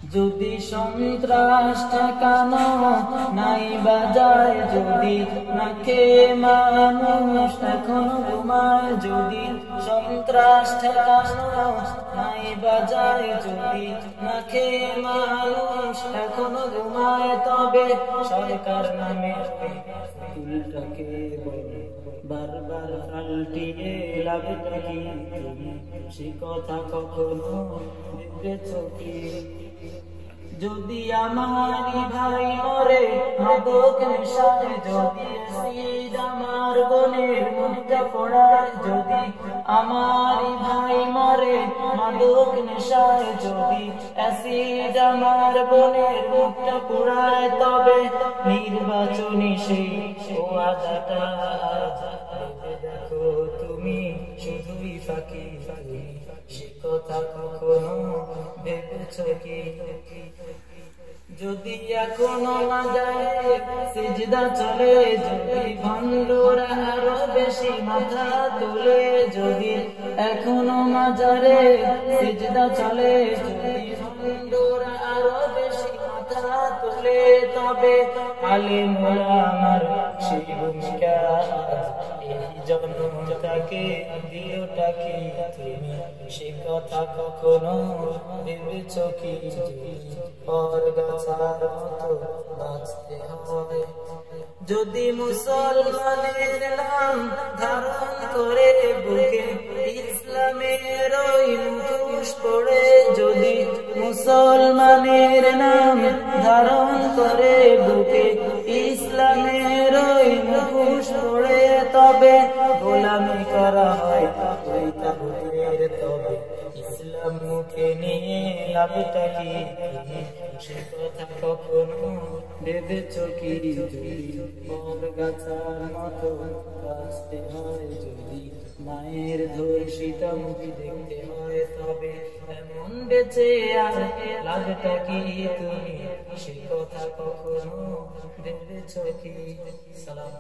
যদি সন্ত্রাস ঠেকানো নাই বাজায়, যদি না খেয়ে মানুষ এখনো ঘুমায়, যদি সন্ত্রাস ঠেকানো নাই বাজায়, যদি না খেয়ে মানুষ এখনো ঘুমায়, তবে সরকার নামে ফুলটাকে বারবার পাল্টিয়ে লাভটা কি? সে কথা কখনো ভেবেছো কি? যদি আমারই ভাই মরে মাদক নেশায়, যদি অ্যাসিড আমার বোনের মুখটা পোড়ায়, যদি আমারই ভাই মরে মাদক নেশায়, যদি অ্যাসিড আমার বোনের মুখটা পোড়ায়, তবে নির্বাচনী সেই ওয়াদাটা দেখো তুমি শুধুই ফাঁকি। সে কথা কখনো ভেবেছো কি? যদি এখনো না যায় সিজদা চলে, যদি ভণ্ডরা আরো বেশি মাথা তোলে, যদি এখনো মাজারে সিজদা চলে, যদি ভণ্ডরা আরো বেশি মাথা তোলে, তবে আলেমুলা আমার সেই ভূমিকা এই জনতাকে দিওটা কি তুমি? সে কথা কখনো ভেবেছো কি? পরগাছার মতো বাঁচতে হয়, যদি মুসলমানের নাম ধারণ করে বুকে ইসলামের ওই মুখোশ পড়ে, যদি মুসলমানের নাম ধারণ করে বুকে ইসলামের ওই মুখোশ পড়ে, তবে গোলামি করা হয় ওই তাগুতের, তবে ইসলাম মুখে নিয়ে লাভটা কি? সে কথা কখনো ভেবেছো কি? যদি পরগাছার মতো বাঁচতে হয়, যদি মায়ের ধর্ষিতা মুখে দেখতে হয়, তবে এমন বেঁচে আর লাভটা কি তুমি? সে কথা কখনো ভেবেছো কি? সালাম।